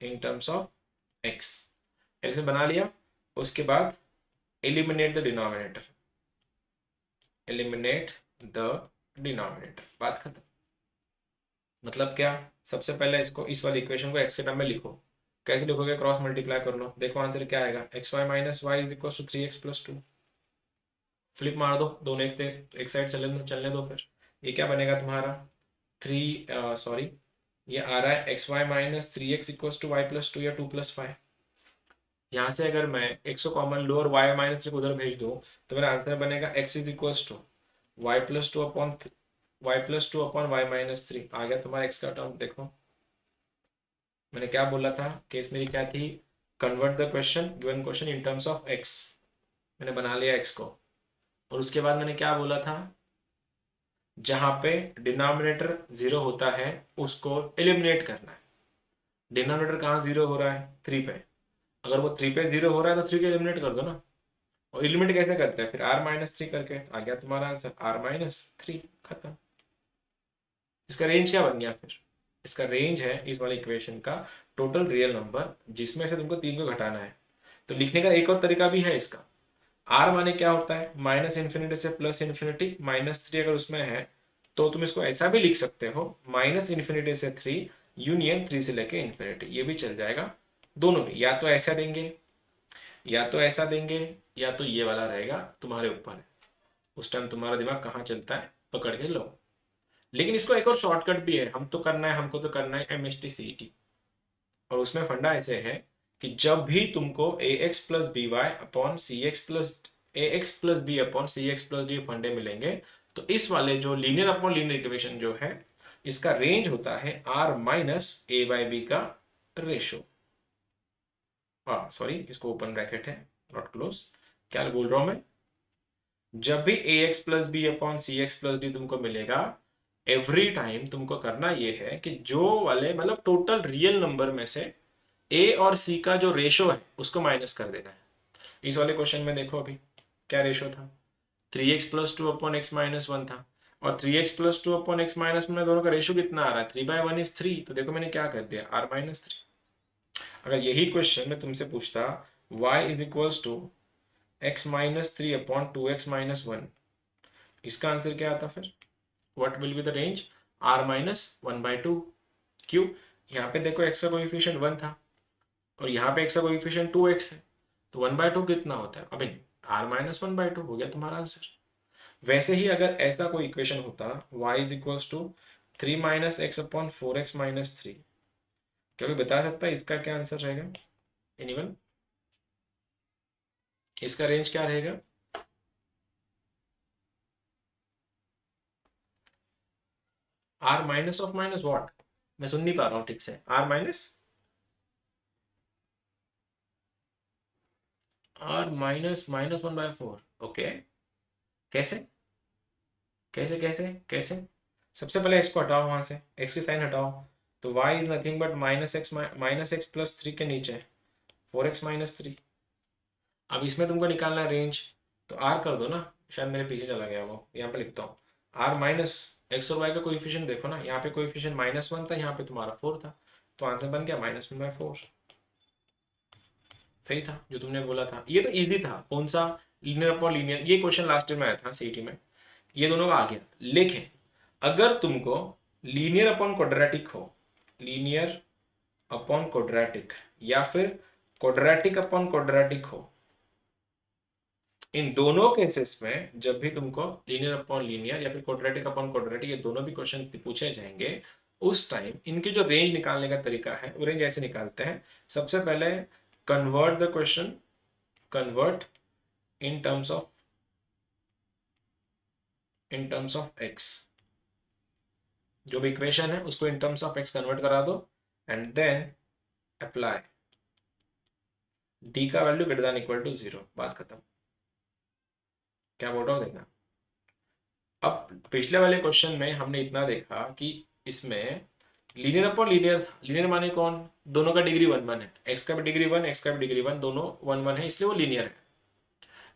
in terms of x, x बना लिया, उसके बाद eliminate the denominator, eliminate the denominator, बात खत्म। मतलब क्या, सबसे पहले इसको, इस वाली इक्वेशन को एक्स के टर्म में लिखो। कैसे लिखोगे, क्रॉस मल्टीप्लाई कर लो, देखो आंसर क्या आएगा, x y minus y is equal to 3x+2। Flip मार दो, दोनों एक साइड चलने दो, फिर ये क्या बनेगा तुम्हारा, थ्री, सॉरी, ये आ रहा है x y minus 3x equal to y+2 या 2+5। यहाँ से अगर मैं x को कॉमन लो और y माइनस 3 को उधर भेज दो, तो मेरा आंसर बनेगा x is equal to y+2 upon y-3 आ गया तुम्हारा x का टर्म। देखो मैंने क्या बोला था, केस मेरी क्या थी, convert the question, given question in terms of x। मैंने बना लिया x को, और उसके बाद मैंने क्या बोला था, जहां पे डिनोमिनेटर 0 होता है उसको एलिमिनेट करना है। डिनोमिनेटर कहाँ 0 हो रहा है, 3 पे, अगर वो 3 पे 0 हो रहा है तो 3 को एलिमिनेट कर दो ना। और एलिमिनेट कैसे करते हैं, फिर r-3 करके, आ गया तुम्हारा आंसर r-3, खत्म। इसका रेंज क्या बन गया फिर, इसका रेंज है इस वाली इक्वेशन का टोटल रियल नंबर जिसमें से तुमको 3 को घटाना है। तो लिखने का एक और तरीका भी है इसका, r माने क्या होता है, -∞ से +∞, -3 अगर उसमें है तो तुम इसको ऐसा भी लिख सकते हो, -∞ से 3 यूनियन 3 से लेके इन्फिनिटी, ये भी चल जाएगा। दोनों भी, या तो ऐसा देंगे, या तो ऐसा देंगे, या तो ये वाला रहेगा, तुम्हारे ऊपर है। उस टाइम तुम्हारा दिमाग कहाँ चलता है पकड़ के लो। लेकिन इसको एक और शॉर्टकट भी है, हम तो करना है, हमको तो करना है MST CET, और उसमें फंडा ऐसे है कि जब भी तुमको ax+by अपॉन सी फंडे मिलेंगे, तो इस वाले जो लीनियर अपॉन लीनियर इक्वेशन जो है, इसका रेंज होता है r-a/b का रेशो। हाँ सॉरी, इसको ओपन ब्रैकेट है, नॉट क्लोज। क्या बोल रहा हूं मैं, जब भी ax+b/cx+d तुमको मिलेगा, एवरी टाइम तुमको करना ये है कि जो वाले मतलब टोटल रियल नंबर में से a और c का जो रेशो है उसको माइनस कर देना है। इस वाले क्वेश्चन में देखो अभी क्या रेशो था, 3x+2/x-1 था, और 3x+2/x-1 दोनों का रेशो कितना आ रहा है, 3/1 इज 3। तो देखो मैंने क्या कर दिया, r-3। अगर यही क्वेश्चन में तुमसे पूछता y is equals to x-3/2x-1, इसका आंसर क्या आता फिर, what will be the range, r-1/2। क्यों, यहाँ पे देखो x का कोएफिशिएंट 1 था और यहाँ पे x का कोएफिशिएंट 2x है, तो 1/2 कितना होता है, अभी r-1/2 हो गया तुम्हारा आंसर। वैसे ही अगर ऐसा कोई इक्वेशन होता y is equals to 3-x/4x-3, क्या कोई बता सकता है इसका क्या आंसर रहेगा, एनीवन, इसका रेंज क्या रहेगा, r minus of minus what, मैं सुन नहीं पा रहा हूँ ठीक से, r-1/4, ओके, कैसे कैसे कैसे कैसे, सबसे पहले x को हटाओ, वहां से x की साइन हटाओ, तो y is nothing but -x+3 के नीचे 4x-3। अब इसमें तुमको निकालना है रेंज, तो r कर दो ना, शायद मेरे पीछे चला गया वो, यहाँ पे लिखता हूँ, r माइनस x और y का कोएफिशिएंट देखो ना, यहाँ पे कोएफिशिएंट -1 था, यहाँ पे तुम्हारा 4 था, तो आंसर बन गया -1/4। सही था जो तुमने बोला था, ये तो इजी था, कौन सा, लीनियर अपॉन लीनियर, ये क्वेश्चन लास्ट ईयर में आया था सीईटी में, ये दोनों का आ गया। लेकिन अगर तुमको लीनियर अपॉन क्वाड्रेटिक हो, लीनियर अपॉन क्वाड्रेटिक, या फिर क्वाड्रेटिक अपॉन क्वाड्रेटिक हो, इन दोनों केसेस में जब भी तुमको लीनियर अपॉन लीनियर या फिर क्वाड्रेटिक अपॉन क्वाड्रेटिक ये दोनों भी क्वेश्चन पूछे जाएंगे, उस टाइम इनकी जो रेंज निकालने का तरीका है वो रेंज ऐसे निकालते हैं। सबसे पहले convert the question, convert in terms of x, जो भी इक्वेशन है उसको in terms of x convert करा दो, एंड देन अप्लाई d का value greater than equal to 0, बात खत्म। क्या बोल रहा हूँ देखना, अब पिछले वाले क्वेश्चन में हमने इतना देखा कि इसमें लीनियर अपॉन लीनियर था, लीनियर माने कौन, दोनों का डिग्री 1 1 है, x का भी डिग्री 1, x का भी डिग्री 1, दोनों 1 1 है, इसलिए वो लीनियर है।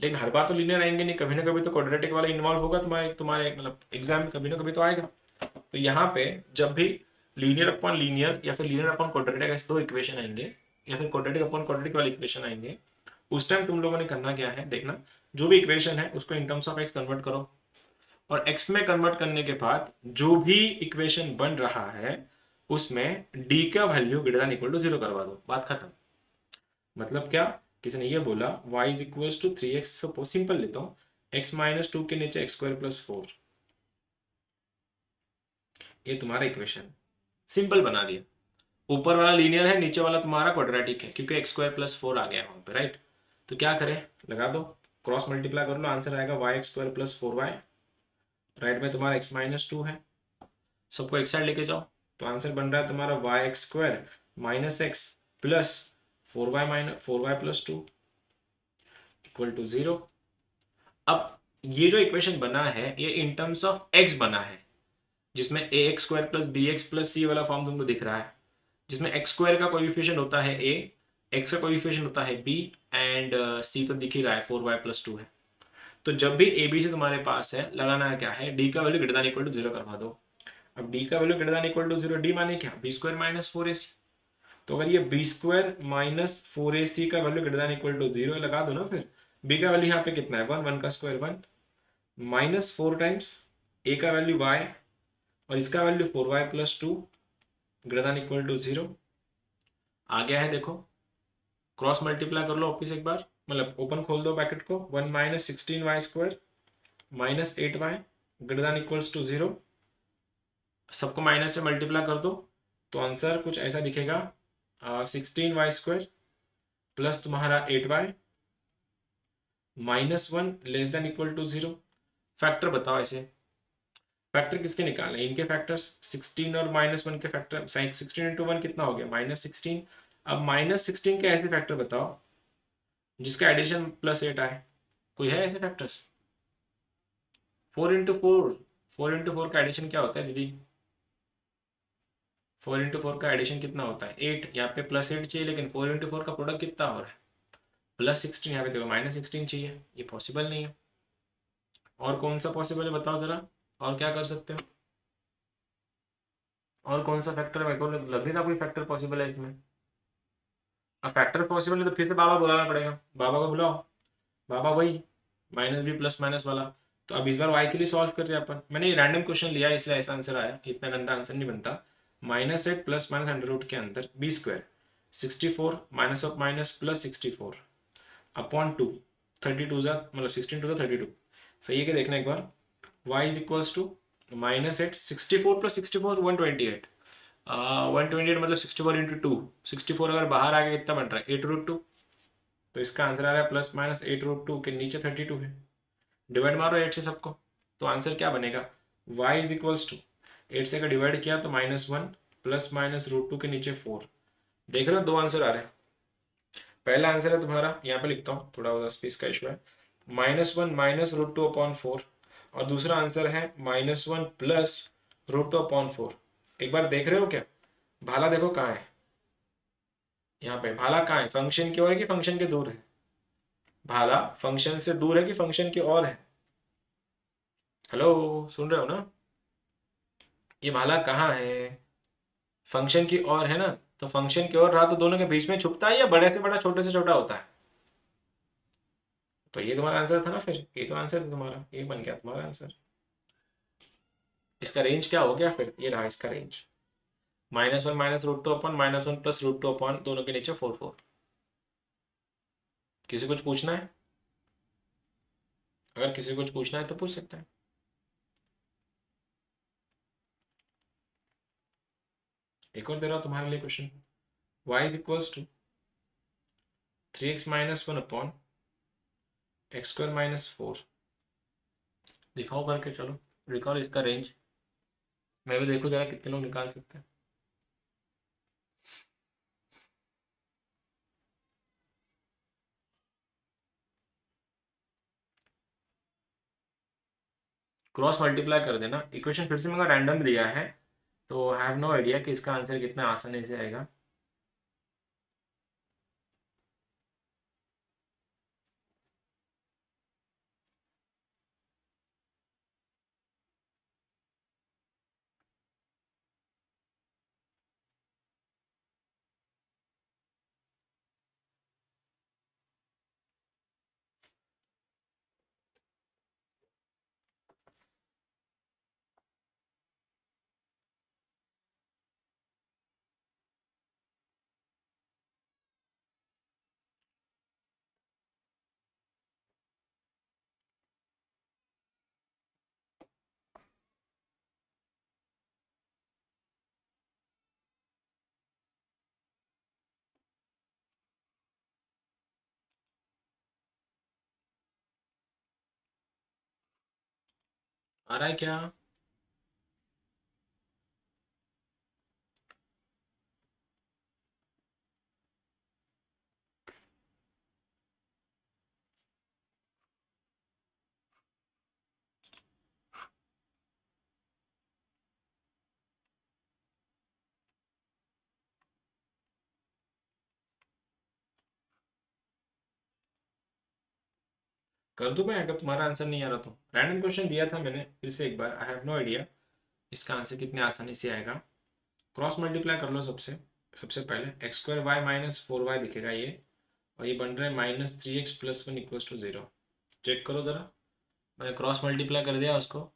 लेकिन हर बार तो लीनियर आएंगे नहीं, कभी ना कभी तो क्वाड्रेटिक वाला इन्वॉल्व होगा तुम्हारे तुम्हारे मतलब एग्जाम में, कभी ना कभी तो आएगा। तो यहाँ पे जब भी लीनियर अपॉन लीनियर या फिर लीनियर अपॉन क्वाड्रेटिक ऐसे दो इक्वेशन आएंगे, या फिर क्वाड्रेटिक अपॉन क्वाड्रेटिक वाले इक्वेशन आएंगे, उस टाइम तुम लोगों ने करना क्या है देखना, जो भी इक्वेशन है उसको in terms of x convert करो, और x में कन्वर्ट करने के बाद जो भी इक्वेशन बन रहा है उसमें d का value greater than equal to 0 करवा दो, बात खत्म। मतलब क्या, किसी ने ये बोला y is equal to 3x, suppose simple लेता हूँ, x माइनस 2 के नीचे एक्स स्क्वायर प्लस 4, ये तुम्हारा इक्वेशन सिंपल बना दिया। ऊपर वाला लीनियर है, नीचे वाला तुम्हारा क्वाड्रेटिक है, क्योंकि एक्स स्क्वायर प्लस 4 आ गया वहां पे, राइट। तो क्या करें, लगा दो, क्रॉस मल्टीप्लाई कर लो, आंसर आएगा y x square plus 4y, right में तुम्हारा x माइनस 2 है, सबको एक साइड लेके जाओ, तो आंसर बन रहा है तुम्हारा y x square minus x plus 4y plus 2 equal to 0। अब ये जो इक्वेशन बना है ये इन टर्म्स ऑफ x बना है, जिसमें A X square plus B X plus C वाला फॉर्म तुमको दिख रहा है, जिसमें एक्स स्क्वायर का कोएफिशिएंट होता है a, एक्स का कोएफिशिएंट होता है b, एंड c तो दिख ही रहा है 4y प्लस 2 है। तो जब भी ए बी सी तुम्हारे पास है, लगाना है क्या है, d का value greater than equal to 0 करवा दो। अब d का value greater than equal to 0, d माने क्या, बी स्क्वायर माइनस 4ac। तो अगर ये बी स्क्वायर माइनस 4ac का value greater than equal to 0 लगा दो ना, फिर b का वैल्यू यहाँ पे कितना है, 1, 1 का स्क्वायर 1, माइनस 4 टाइम्स a का वैल्यू y, और इसका value 4y plus 2 greater than equal to 0 आ गया है। देखो क्रॉस मल्टीप्लाई कर लो वापिस एक बार, मतलब ओपन खोल दो ब्रैकेट को, 1 minus 16y square minus 8y greater than equals to 0, सबको माइनस से मल्टीप्लाई कर दो, तो आंसर कुछ ऐसा दिखेगा, 16y स्क्वायर प्लस तुम्हारा 8y minus 1 less than equal to 0। Factor बताओ ऐसे, फैक्टर किसके निकालने, इनके फैक्टर्स 16 और माइनस 1 के फैक्टर, 16 इंटू 1 कितना हो गया, माइनस 16। अब माइनस 16 के ऐसे फैक्टर बताओ जिसका एडिशन प्लस 8 आए, कोई है ऐसे फैक्टर्स। 4 इंटू फोर का एडिशन क्या होता है दीदी, 4 इंटू 4 का एडिशन कितना होता है 8, यहाँ पे प्लस 8 चाहिए, लेकिन 4 इंटू 4 का प्रोडक्ट कितना हो रहा है प्लस 16, यहाँ पे देखो माइनस 16 चाहिए, ये पॉसिबल नहीं है। और कौन सा पॉसिबल है बताओ जरा, और क्या कर सकते हो, और कौन सा फैक्टर, मेरे को लग नहीं रहा कोई फैक्टर पॉसिबल है इसमें। अब फैक्टर पॉसिबल है तो फिर से बाबा बुलाना पड़ेगा, बाबा को बुलाओ, बाबा वही माइनस बी प्लस माइनस वाला। तो अब इस बार वाई के लिए सॉल्व कर रहे हैं अपन, मैंने रैंडम क्वेश्चन लिया इसलिए ऐसा आंसर आया, इतना गंदा आंसर नहीं बनता। -8 प्लस माइनस अंडर रूट के अंदर B square 64 minus of minus plus 64 upon 2, 32 जा मतलब 16 टू 32, सही है कि देखना एक बार, y इज इक्वल्स टू -8, 64 प्लस 64 128, 128 मतलब 64 इंटू 2, 64 अगर बाहर आ गया कितना बन रहा है 8√2, तो इसका आंसर आ रहा है प्लस माइनस 8√2 के नीचे 32 है, डिवाइड मारो 8 से सबको, तो आंसर क्या बनेगा, y इज इक्वल्स टू 8 से अगर डिवाइड किया तो -1 प्लस माइनस √2 के नीचे 4। देख रहे हो दो आंसर आ रहे हैं, पहला आंसर है तुम्हारा, यहाँ पे लिखता हूँ थोड़ा उधर स्पेस का इशू है, -1 माइनस √2/4, और दूसरा आंसर है -1 प्लस √2/4। एक बार देख रहे हो क्या, भाला देखो कहाँ है, यहाँ पे भाला कहाँ है, फंक्शन की ओर है कि फंक्शन के दूर है, भाला फंक्शन से दूर है कि फंक्शन की ओर है, हेलो सुन रहे हो ना, ये भाला कहाँ है, फंक्शन की ओर है ना, तो फंक्शन की ओर रहा तो दोनों के बीच में छुपता है या बड़े से बड़ा छोटे से छोटा होता है, तो ये तुम्हारा आंसर था ना, फिर ये तो आंसर था तुम्हारा, ये बन गया तुम्हारा आंसर। इसका रेंज क्या हो गया फिर, ये रहा इसका range, -1 minus √2 upon -1 plus √2 upon दोनों के नीचे 4 किसी कुछ पूछना है, अगर किसी को कुछ पूछना है तो पूछ सकते हैं। एक और दे रहा हूं तुम्हारे लिए question, y is equals to 3x minus 1 upon x square minus 4, दिखाओ करके, चलो निकालो इसका रेंज, मैं भी देखो जरा कितने लोग निकाल सकते हैं। क्रॉस मल्टीप्लाई कर देना, इक्वेशन फिर से मैंने रैंडम दिया है, तो आई हैव नो आइडिया कि इसका आंसर कितना आसानी से आएगा। आ रहा है क्या? कर दूं मैं अगर तुम्हारा आंसर नहीं आ रहा तो? रैंडम क्वेश्चन दिया था मैंने, फिर से एक बार, आई हैव नो आइडिया इसका आंसर कितने आसानी से आएगा। क्रॉस मल्टीप्लाई कर लो सबसे। सबसे पहले x square y minus four y दिखेगा ये, और ये बन रहा है minus three x plus one equals to zero. Check करो ज़रा, मैंने क्रॉस मल्टीप्लाई कर दिया उसको।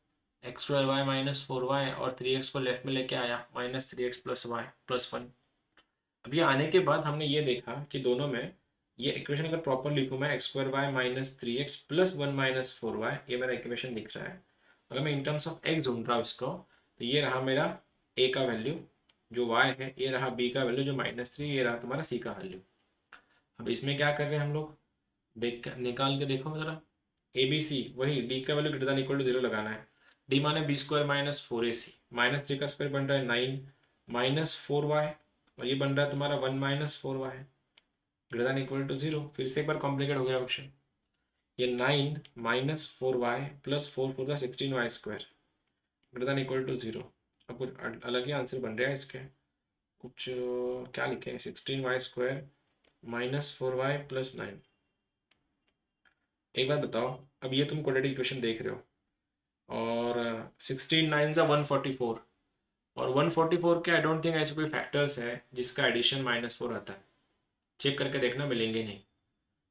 X square y minus four y और थ्री एक्स को लेफ्ट में लेके आया, minus three x plus y plus one. अब ये आने के बाद हमने ये देखा कि दोनों में ये इक्वेशन अगर प्रॉपर लिखूँ मैं, x square y minus three x plus one minus four y, ये मेरा इक्वेशन दिख रहा है। अगर मैं इन टर्म्स ऑफ एक्स ढूंढ रहा हूँ इसको, तो ये रहा मेरा ए का वैल्यू जो वाई है, ये रहा बी का वैल्यू जो माइनस थ्री, ये रहा तुम्हारा सी का वैल्यू। अब इसमें क्या कर रहे हैं हम लोग, देख निकाल के देखो जरा। ए बी सी, वही डी का value greater than equal to zero लगाना है। डी माने B square minus four A C, minus three का स्क्वायर बन रहा है नाइन, माइनस फोर वाई, और ये बन रहा है तुम्हारा one minus four Y greater than equal to zero. फिर से एक बार कॉम्प्लिकेट हो गया क्वेश्चन। ये nine minus four Y plus four four का sixteen Y square greater than equal to zero. अब कुछ अलग ही आंसर बन रहा है इसके। कुछ क्या लिखे, sixteen Y square minus four Y plus nine. एक बात बताओ, अब ये तुम क्वाड्रेटिक इक्वेशन देख रहे हो, और सिक्सटीन नाइन ज़ा वन फोर्टी फोर, और वन फोर्टी फोर के आई डोंट थिंक ऐसे कोई फैक्टर्स है जिसका एडिशन माइनस फोर आता है। चेक करके देखना, मिलेंगे नहीं।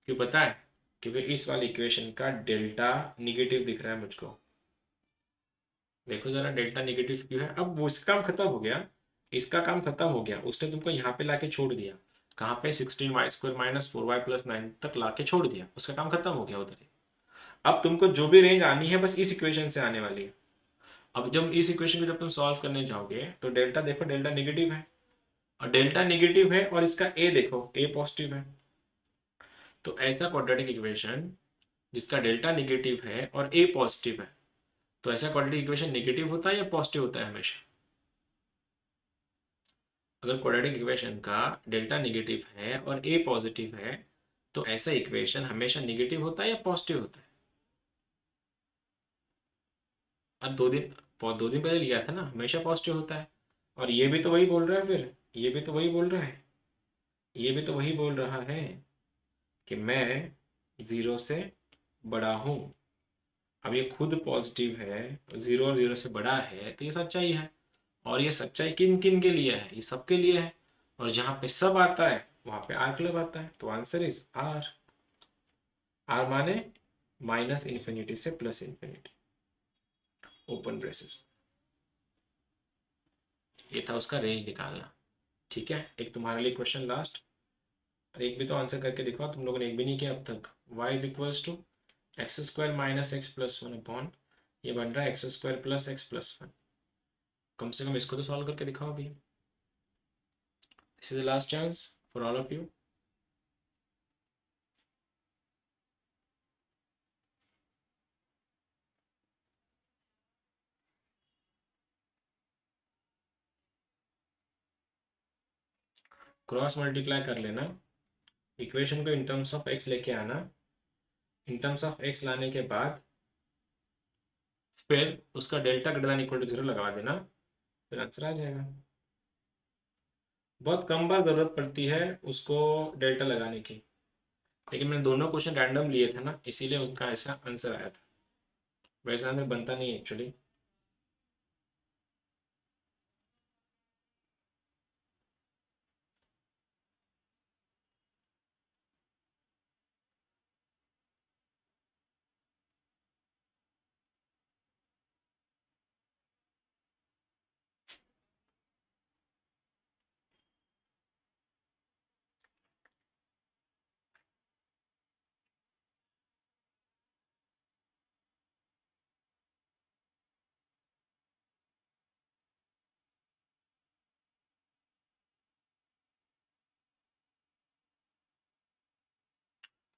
क्यों पता है? क्योंकि इस वाली इक्वेशन का डेल्टा निगेटिव दिख रहा है मुझको। देखो जरा डेल्टा निगेटिव क्यों है। अब वो इसका काम खत्म हो गया, इसका काम खत्म हो गया, उसने तुमको यहाँ पे लाके छोड़ दिया। कहाँ पे? Sixteen Y square minus four Y plus nine तक लाके छोड़ दिया, उसका काम खत्म हो गया उधर ही। अब तुमको जो भी रेंज आनी है बस इस इक्वेशन से आने वाली है। अब जब इस इक्वेशन को जब तुम सॉल्व करने जाओगे तो डेल्टा देखो, डेल्टा निगेटिव है, और डेल्टा निगेटिव है और इसका ए देखो, ए पॉजिटिव है। तो ऐसा क्वाड्रेटिक इक्वेशन जिसका डेल्टा निगेटिव है और ए पॉजिटिव है, तो ऐसा क्वाड्रेटिक इक्वेशन नेगेटिव होता है या पॉजिटिव होता है हमेशा? अगर क्वाड्रेटिक इक्वेशन का डेल्टा नेगेटिव है और ए पॉजिटिव है, तो ऐसा इक्वेशन हमेशा नेगेटिव होता है या पॉजिटिव होता है? अब दो दिन पहले लिया था ना, हमेशा पॉजिटिव होता है। और ये भी तो वही बोल रहा है फिर, ये भी तो वही बोल रहा है, ये भी तो वही बोल रहा है कि मैं जीरो से बड़ा हूँ। अब ये खुद पॉजिटिव है, जीरो और जीरो से बड़ा है, तो ये सच्चाई है। और ये सच्चाई किन किन के लिए है? ये सबके लिए है। और जहाँ पे सब आता है वहाँ पे आर क्लब आता है, तो आंसर इज आर। आर माने माइनस इन्फिनिटी से प्लस इन्फिनिटी, ओपन ब्रेसेस। ये था उसका रेंज निकालना। ठीक है, एक तुम्हारे लिए क्वेश्चन लास्ट, और एक भी तो आंसर करके दिखाओ, तुम लोगों ने एक भी नहीं किया अब तक। y is equals to X square minus x plus one upon, ये बन रहा है x square plus X plus one. कम से कम इसको तो सॉल्व करके दिखाओ अभी। This is the last chance for all of you. Cross multiply कर लेना, इक्वेशन को इन टर्म्स ऑफ एक्स लेके आना, इन टर्म्स ऑफ एक्स लाने के बाद फिर उसका delta greater than equal to zero लगा देना, फिर आंसर आ जाएगा। बहुत कम बार जरूरत पड़ती है उसको डेल्टा लगाने की, लेकिन मैंने दोनों क्वेश्चन रैंडम लिए थे ना, इसीलिए उनका ऐसा आंसर आया था। वैसा आंसर बनता नहीं एक्चुअली।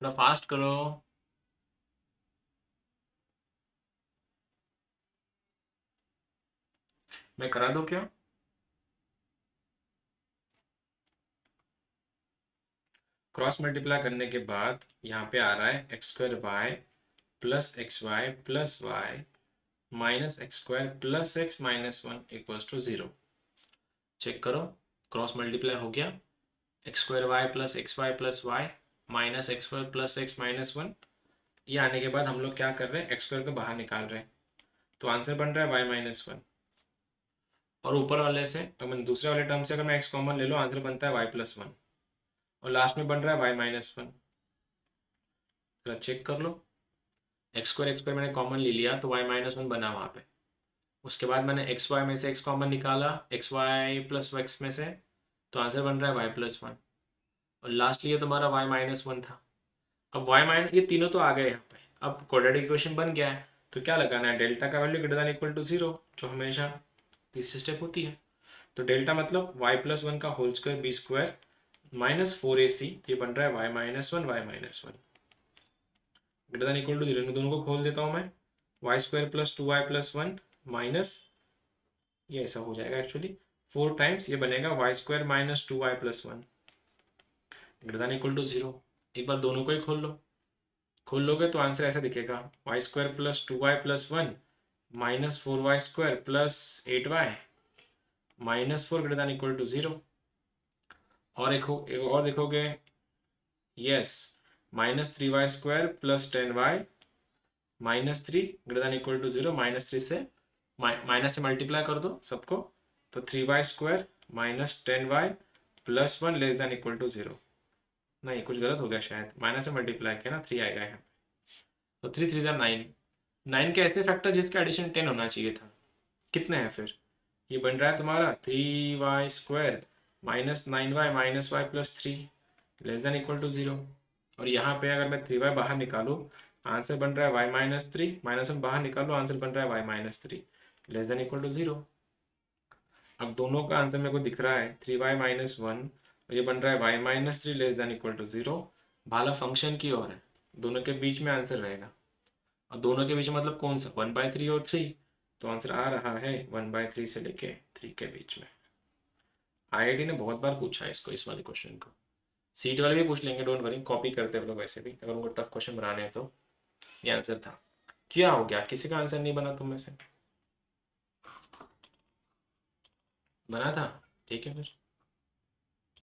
थोड़ा फास्ट करो। मैं करा दूं क्या? क्रॉस मल्टीप्लाई करने के बाद यहाँ पे आ रहा है x square y plus x y plus y minus x square plus x minus one equals to zero. Check करो, क्रॉस मल्टीप्लाई हो गया। X square y plus y minus x square plus x minus one. ये आने के बाद हम लोग क्या कर रहे हैं, एक्स स्क्वायर को बाहर निकाल रहे हैं, तो आंसर बन रहा है वाई माइनस वन। और ऊपर वाले से अगर दूसरे वाले टर्म से अगर मैं एक्स कॉमन ले लो, आंसर बनता है वाई प्लस वन। और लास्ट में बन रहा है वाई माइनस वन। जरा चेक कर लो, एक्स स्क्वायर मैंने कॉमन ले लिया तो वाई माइनस वन बना वहाँ पे। उसके बाद मैंने एक्स वाई में से एक्स कॉमन निकाला, एक्स वाई प्लस एक्स में से, तो आंसर बन रहा है वाई प्लस वन। और लास्टली ये तुम्हारा वाई माइनस वन था। अब वाई माइनस, ये तीनों तो आ गए यहाँ पे। अब क्वाड्रेटिक इक्वेशन बन गया है, तो क्या लगाना है, डेल्टा का value greater than equal to zero, जो हमेशा तीसरी स्टेप होती है। तो डेल्टा मतलब वाई प्लस वन का whole square B square minus four A C, ये बन रहा है Y minus one Y minus one greater than equal to zero. दोनों को खोल देता हूँ मैं, Y square plus two Y plus one minus, ये ऐसा हो जाएगा एक्चुअली, फोर टाइम्स ये बनेगा Y square minus two Y plus one greater than equal to zero. एक बार दोनों को ही खोल लो, खोल लोगे तो आंसर ऐसा दिखेगा, y square plus two Y plus one minus four y square plus eight y minus four greater than equal to zero. और एक और देखोगे, yes, minus three y square plus ten y minus three greater than equal to zero. Minus three से minus से multiply कर दो सबको, तो three y square minus ten y plus one less than equal to zero. नहीं, कुछ गलत हो गया शायद, माइनस से मल्टीप्लाई किया ना, थ्री आएगा यहाँ पे। तो थ्री थ्री ज़ा नाइन, नाइन के ऐसे फैक्टर जिसका एडिशन टेन होना चाहिए था, कितने हैं फिर? ये बन रहा है तुम्हारा three y square minus nine y minus y plus three less than equal to zero. और यहाँ पे अगर मैं थ्री वाई बाहर निकालूँ, आंसर बन रहा है Y minus three, minus one बाहर निकालो, आंसर बन रहा है Y minus three less than equal to zero. अब दोनों का आंसर मेरे को दिख रहा है थ्री वाई माइनस वन, और ये बन रहा है Y minus three less than equal to zero. भाला फंक्शन की ओर है, दोनों के बीच में आंसर रहेगा। और दोनों के बीच में मतलब कौन सा, वन बाय थ्री और थ्री, तो आंसर आ रहा है वन बाय थ्री से लेके थ्री के बीच में। आईआईटी ने बहुत बार पूछा है इसको, इस वाले क्वेश्चन को। सीट वाले भी पूछ लेंगे, डोंट वरी, कॉपी करते हैं लोग वैसे भी, अगर उनको टफ क्वेश्चन बनाने हैं तो। ये आंसर था। क्या हो गया, किसी का आंसर नहीं बना तुम में से? बना था, ठीक है फिर।